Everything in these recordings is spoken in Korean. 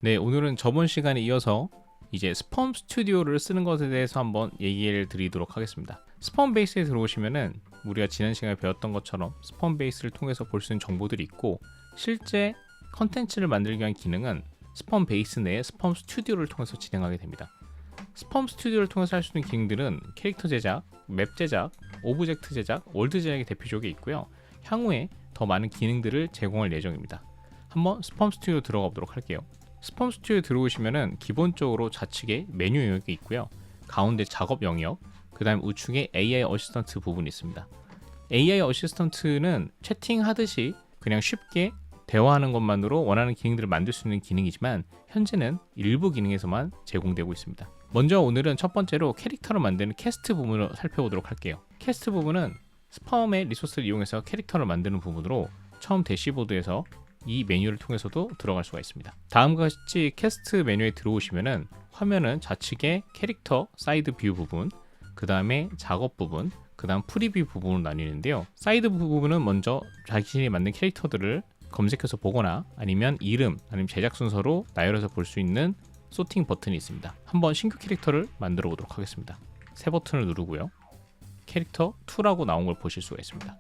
네, 오늘은 저번 시간에 이어서 이제 스펌 스튜디오를 쓰는 것에 대해서 한번 얘기를 드리도록 하겠습니다. 스펌 베이스에 들어오시면은 우리가 지난 시간에 배웠던 것처럼 스펌 베이스를 통해서 볼 수 있는 정보들이 있고, 실제 컨텐츠를 만들기 위한 기능은 스펌 베이스 내에 스펌 스튜디오를 통해서 진행하게 됩니다. 스펌 스튜디오를 통해서 할 수 있는 기능들은 캐릭터 제작, 맵 제작, 오브젝트 제작, 월드 제작이 대표적에 있고요. 향후에 더 많은 기능들을 제공할 예정입니다. 한번 스펌 스튜디오 들어가 보도록 할게요. 스펌 스튜디오에 들어오시면은 기본적으로 좌측에 메뉴 영역이 있고요. 가운데 작업 영역, 그 다음 우측에 AI 어시스턴트 부분이 있습니다. AI 어시스턴트는 채팅하듯이 그냥 쉽게 대화하는 것만으로 원하는 기능들을 만들 수 있는 기능이지만, 현재는 일부 기능에서만 제공되고 있습니다. 먼저 오늘은 첫 번째로 캐릭터를 만드는 캐스트 부분을 살펴보도록 할게요. 캐스트 부분은 스펌의 리소스를 이용해서 캐릭터를 만드는 부분으로 처음 대시보드에서 이 메뉴를 통해서도 들어갈 수가 있습니다. 다음과 같이 캐스트 메뉴에 들어오시면은 화면은 좌측에 캐릭터 사이드 뷰 부분, 그 다음에 작업 부분, 그 다음 프리뷰 부분으로 나뉘는데요. 사이드 부분은 먼저 자신이 만든 캐릭터들을 검색해서 보거나 아니면 이름, 아니면 제작 순서로 나열해서 볼 수 있는 소팅 버튼이 있습니다. 한번 신규 캐릭터를 만들어 보도록 하겠습니다. 새 버튼을 누르고요. 캐릭터 2라고 나온 걸 보실 수가 있습니다.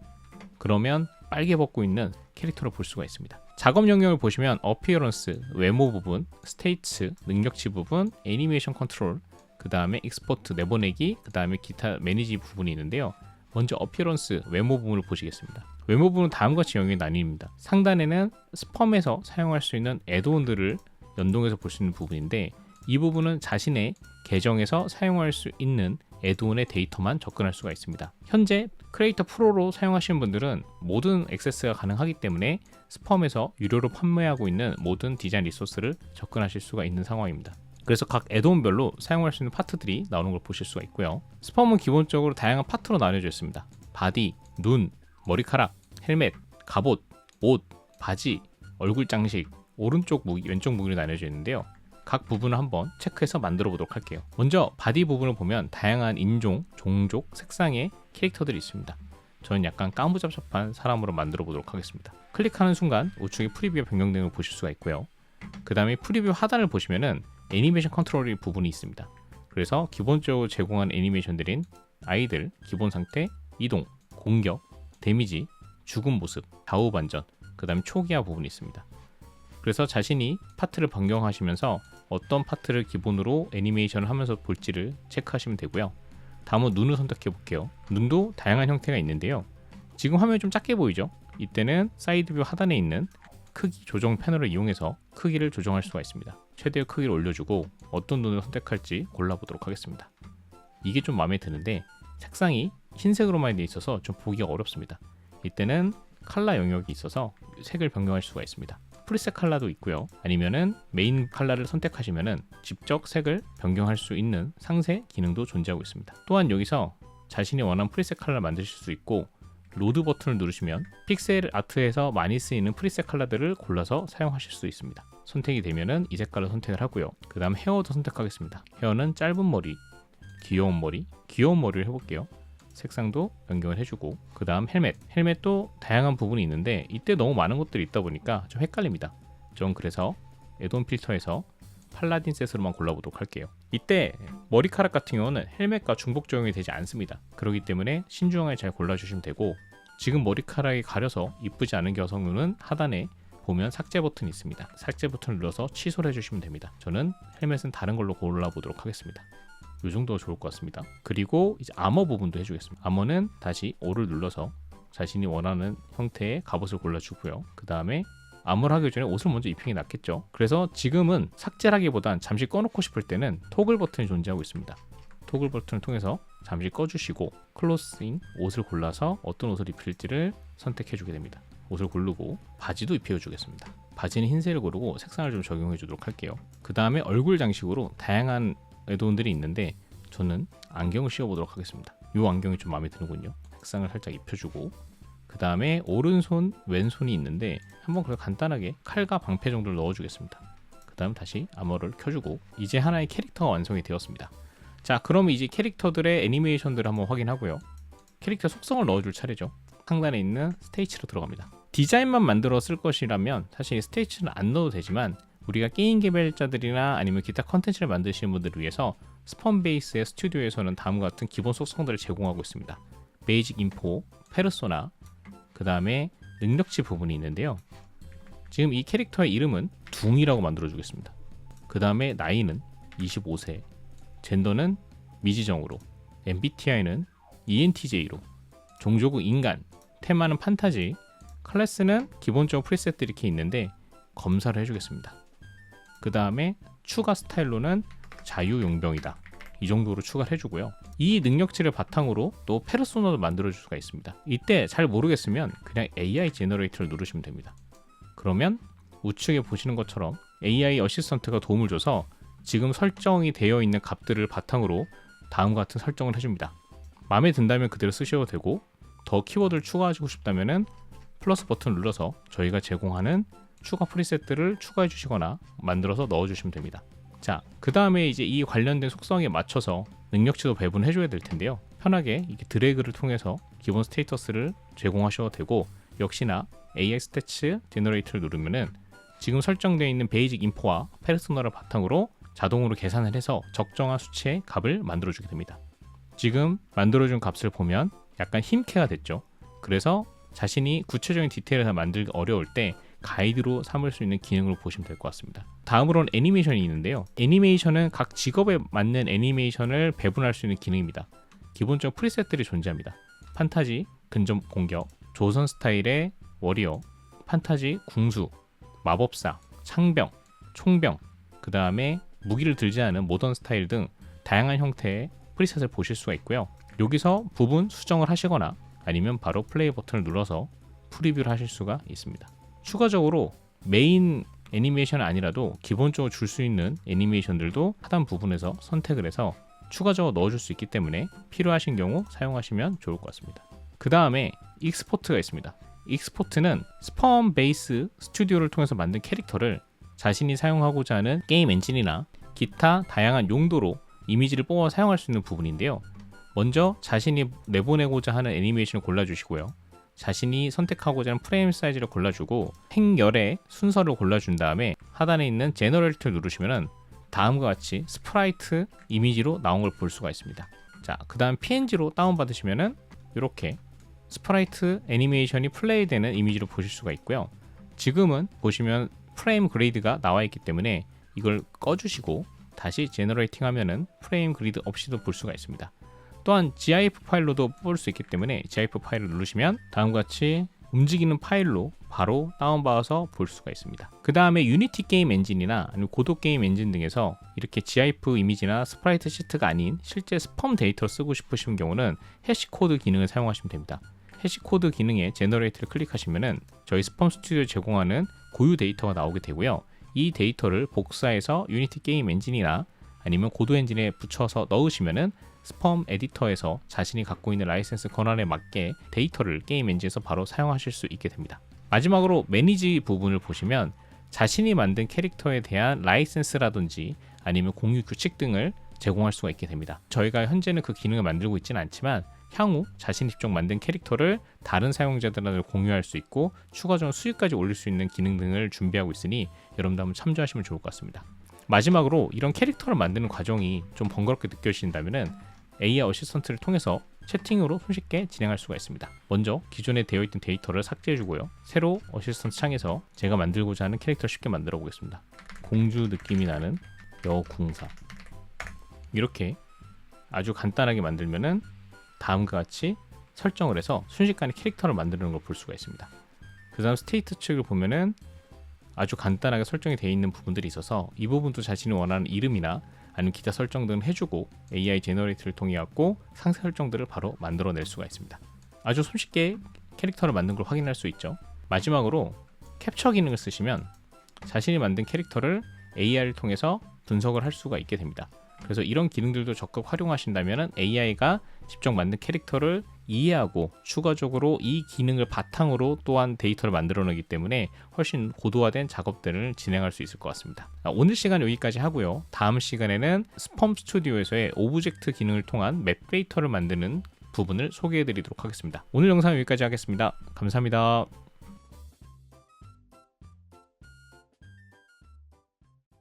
그러면 빨개 벗고 있는 캐릭터를 볼 수가 있습니다. 작업 영역을 보시면 어피어런스, 외모 부분, 스테이츠, 능력치 부분, 애니메이션 컨트롤, 그 다음에 익스포트, 내보내기, 그 다음에 기타 매니지 부분이 있는데요. 먼저 어피어런스, 외모 부분을 보시겠습니다. 외모 부분은 다음과 같이 영역이 나뉩니다. 상단에는 스펌에서 사용할 수 있는 애드온들을 연동해서 볼 수 있는 부분인데, 이 부분은 자신의 계정에서 사용할 수 있는 애드온의 데이터만 접근할 수가 있습니다. 현재 크리에이터 프로로 사용하시는 분들은 모든 액세스가 가능하기 때문에 스펌에서 유료로 판매하고 있는 모든 디자인 리소스를 접근하실 수가 있는 상황입니다. 그래서 각 애드온별로 사용할 수 있는 파트들이 나오는 걸 보실 수가 있고요. 스펌은 기본적으로 다양한 파트로 나뉘어져 있습니다. 바디, 눈, 머리카락, 헬멧, 갑옷, 옷, 바지, 얼굴 장식, 오른쪽 무기, 왼쪽 무기로 나뉘어져 있는데요. 각 부분을 한번 체크해서 만들어 보도록 할게요. 먼저 바디 부분을 보면 다양한 인종, 종족, 색상의 캐릭터들이 있습니다. 저는 약간 까무잡잡한 사람으로 만들어 보도록 하겠습니다. 클릭하는 순간 우측에 프리뷰가 변경되는 걸 보실 수가 있고요. 그 다음에 프리뷰 하단을 보시면은 애니메이션 컨트롤 부분이 있습니다. 그래서 기본적으로 제공한 애니메이션들인 아이들, 기본 상태, 이동, 공격, 데미지, 죽은 모습, 좌우 반전, 그 다음에 초기화 부분이 있습니다. 그래서 자신이 파트를 변경하시면서 어떤 파트를 기본으로 애니메이션을 하면서 볼지를 체크하시면 되고요. 다음은 눈을 선택해 볼게요. 눈도 다양한 형태가 있는데요. 지금 화면이 좀 작게 보이죠? 이때는 사이드 뷰 하단에 있는 크기 조정 패널을 이용해서 크기를 조정할 수가 있습니다. 최대의 크기를 올려주고 어떤 눈을 선택할지 골라보도록 하겠습니다. 이게 좀 마음에 드는데 색상이 흰색으로만 되어 있어서 좀 보기가 어렵습니다. 이때는 컬러 영역이 있어서 색을 변경할 수가 있습니다. 프리셋 컬러도 있고요. 아니면은 메인 컬러를 선택하시면은 직접 색을 변경할 수 있는 상세 기능도 존재하고 있습니다. 또한 여기서 자신이 원하는 프리셋 컬러를 만드실 수 있고, 로드 버튼을 누르시면 픽셀 아트에서 많이 쓰이는 프리셋 컬러들을 골라서 사용하실 수 있습니다. 선택이 되면은 이 색깔을 선택을 하고요. 그 다음 헤어도 선택하겠습니다. 헤어는 짧은 머리, 귀여운 머리를 해볼게요. 색상도 변경을 해주고, 그 다음 헬멧도 다양한 부분이 있는데 이때 너무 많은 것들이 있다 보니까 좀 헷갈립니다. 전 그래서 애드온 필터에서 팔라딘 셋으로만 골라보도록 할게요. 이때 머리카락 같은 경우는 헬멧과 중복 적용이 되지 않습니다. 그렇기 때문에 신중하게 잘 골라주시면 되고, 지금 머리카락이 가려서 이쁘지 않은 여성은 하단에 보면 삭제 버튼이 있습니다. 삭제 버튼을 눌러서 취소를 해주시면 됩니다. 저는 헬멧은 다른 걸로 골라보도록 하겠습니다. 이 정도가 좋을 것 같습니다. 그리고 이제 아머 부분도 해주겠습니다. 아머는 다시 O를 눌러서 자신이 원하는 형태의 갑옷을 골라주고요. 그 다음에 아머를 하기 전에 옷을 먼저 입히는 게 낫겠죠. 그래서 지금은 삭제하기보단 잠시 꺼놓고 싶을 때는 토글 버튼이 존재하고 있습니다. 토글 버튼을 통해서 잠시 꺼주시고 클로스인 옷을 골라서 어떤 옷을 입힐지를 선택해주게 됩니다. 옷을 고르고 바지도 입혀주겠습니다. 바지는 흰색을 고르고 색상을 좀 적용해 주도록 할게요. 그 다음에 얼굴 장식으로 다양한 애드온들이 있는데 저는 안경을 씌워보도록 하겠습니다. 이 안경이 좀 마음에 드는군요. 색상을 살짝 입혀주고, 그 다음에 오른손, 왼손이 있는데 한번 그냥 간단하게 칼과 방패 정도를 넣어주겠습니다. 그 다음 다시 아머를 켜주고 이제 하나의 캐릭터가 완성이 되었습니다. 자, 그러면 이제 캐릭터들의 애니메이션들을 한번 확인하고요. 캐릭터 속성을 넣어줄 차례죠. 상단에 있는 스테이치로 들어갑니다. 디자인만 만들어 쓸 것이라면 사실 스테이치는 안 넣어도 되지만 우리가 게임 개발자들이나 아니면 기타 컨텐츠를 만드시는 분들을 위해서 스폰 베이스의 스튜디오에서는 다음과 같은 기본 속성들을 제공하고 있습니다. 베이직 인포, 페르소나, 그 다음에 능력치 부분이 있는데요. 지금 이 캐릭터의 이름은 둥이라고 만들어 주겠습니다. 그 다음에 나이는 25세, 젠더는 미지정으로, MBTI는 ENTJ로, 종족은 인간, 테마는 판타지, 클래스는 기본적으로 프리셋들이 이렇게 있는데 검사를 해주겠습니다. 그 다음에 추가 스타일로는 자유용병이다. 이 정도로 추가를 해주고요. 이 능력치를 바탕으로 또 페르소나도 만들어줄 수가 있습니다. 이때 잘 모르겠으면 그냥 AI 제너레이터를 누르시면 됩니다. 그러면 우측에 보시는 것처럼 AI 어시스턴트가 도움을 줘서 지금 설정이 되어 있는 값들을 바탕으로 다음과 같은 설정을 해줍니다. 마음에 든다면 그대로 쓰셔도 되고 더 키워드를 추가하시고 싶다면 플러스 버튼을 눌러서 저희가 제공하는 추가 프리셋들을 추가해 주시거나 만들어서 넣어 주시면 됩니다. 자, 그 다음에 이제 이 관련된 속성에 맞춰서 능력치도 배분해 줘야 될 텐데요. 편하게 이렇게 드래그를 통해서 기본 스테이터스를 제공하셔도 되고, 역시나 AI 스태츠 제너레이터를 누르면은 지금 설정되어 있는 베이직 인포와 페르소나를 바탕으로 자동으로 계산을 해서 적정한 수치의 값을 만들어 주게 됩니다. 지금 만들어 준 값을 보면 약간 힘캐가 됐죠. 그래서 자신이 구체적인 디테일을 다 만들기 어려울 때 가이드로 삼을 수 있는 기능으로 보시면 될 것 같습니다. 다음으로는 애니메이션이 있는데요. 애니메이션은 각 직업에 맞는 애니메이션을 배분할 수 있는 기능입니다. 기본적 프리셋들이 존재합니다. 판타지, 근접 공격, 조선 스타일의 워리어, 판타지, 궁수, 마법사, 창병, 총병, 그 다음에 무기를 들지 않은 모던 스타일 등 다양한 형태의 프리셋을 보실 수가 있고요. 여기서 부분 수정을 하시거나 아니면 바로 플레이 버튼을 눌러서 프리뷰를 하실 수가 있습니다. 추가적으로 메인 애니메이션이 아니라도 기본적으로 줄 수 있는 애니메이션들도 하단 부분에서 선택을 해서 추가적으로 넣어줄 수 있기 때문에 필요하신 경우 사용하시면 좋을 것 같습니다. 그 다음에 익스포트가 있습니다. 익스포트는 스폰 베이스 스튜디오를 통해서 만든 캐릭터를 자신이 사용하고자 하는 게임 엔진이나 기타 다양한 용도로 이미지를 뽑아 사용할 수 있는 부분인데요. 먼저 자신이 내보내고자 하는 애니메이션을 골라주시고요. 자신이 선택하고자 하는 프레임 사이즈를 골라주고 행열의 순서를 골라준 다음에 하단에 있는 제너레이터를 누르시면 다음과 같이 스프라이트 이미지로 나온 걸 볼 수가 있습니다. 자, 그 다음 PNG로 다운받으시면 이렇게 스프라이트 애니메이션이 플레이되는 이미지로 보실 수가 있고요. 지금은 보시면 프레임 그리드가 나와 있기 때문에 이걸 꺼주시고 다시 제너레이팅 하면은 프레임 그리드 없이도 볼 수가 있습니다. 또한 GIF 파일로도 뽑을 수 있기 때문에 GIF 파일을 누르시면 다음과 같이 움직이는 파일로 바로 다운받아서 볼 수가 있습니다. 그 다음에 유니티 게임 엔진이나 아니면 고도 게임 엔진 등에서 이렇게 GIF 이미지나 스프라이트 시트가 아닌 실제 스펌 데이터를 쓰고 싶으신 경우는 해시코드 기능을 사용하시면 됩니다. 해시코드 기능에 제너레이트를 클릭하시면은 저희 스펌 스튜디오 제공하는 고유 데이터가 나오게 되고요. 이 데이터를 복사해서 유니티 게임 엔진이나 아니면 고도 엔진에 붙여서 넣으시면은 스펌 에디터에서 자신이 갖고 있는 라이센스 권한에 맞게 데이터를 게임 엔진에서 바로 사용하실 수 있게 됩니다. 마지막으로 매니지 부분을 보시면 자신이 만든 캐릭터에 대한 라이센스라든지 아니면 공유 규칙 등을 제공할 수가 있게 됩니다. 저희가 현재는 그 기능을 만들고 있지는 않지만 향후 자신이 직접 만든 캐릭터를 다른 사용자들한테 공유할 수 있고 추가적으로 수익까지 올릴 수 있는 기능 등을 준비하고 있으니 여러분도 한번 참조하시면 좋을 것 같습니다. 마지막으로 이런 캐릭터를 만드는 과정이 좀 번거롭게 느껴지신다면 AI 어시스턴트를 통해서 채팅으로 손쉽게 진행할 수가 있습니다. 먼저 기존에 되어 있던 데이터를 삭제해 주고요. 새로 어시스턴트 창에서 제가 만들고자 하는 캐릭터를 쉽게 만들어 보겠습니다. 공주 느낌이 나는 여궁사, 이렇게 아주 간단하게 만들면은 다음과 같이 설정을 해서 순식간에 캐릭터를 만드는 걸 볼 수가 있습니다. 그 다음 스테이트 측을 보면은 아주 간단하게 설정이 되어 있는 부분들이 있어서 이 부분도 자신이 원하는 이름이나 아니면 기타 설정 등을 해주고 AI 제너레이터를 통해 갖고 상세 설정들을 바로 만들어낼 수가 있습니다. 아주 손쉽게 캐릭터를 만든 걸 확인할 수 있죠. 마지막으로 캡처 기능을 쓰시면 자신이 만든 캐릭터를 AI를 통해서 분석을 할 수가 있게 됩니다. 그래서 이런 기능들도 적극 활용하신다면 AI가 직접 만든 캐릭터를 이해하고 추가적으로 이 기능을 바탕으로 또한 데이터를 만들어내기 때문에 훨씬 고도화된 작업들을 진행할 수 있을 것 같습니다. 오늘 시간 여기까지 하고요. 다음 시간에는 스펌 스튜디오에서의 오브젝트 기능을 통한 맵 데이터를 만드는 부분을 소개해 드리도록 하겠습니다. 오늘 영상 여기까지 하겠습니다. 감사합니다.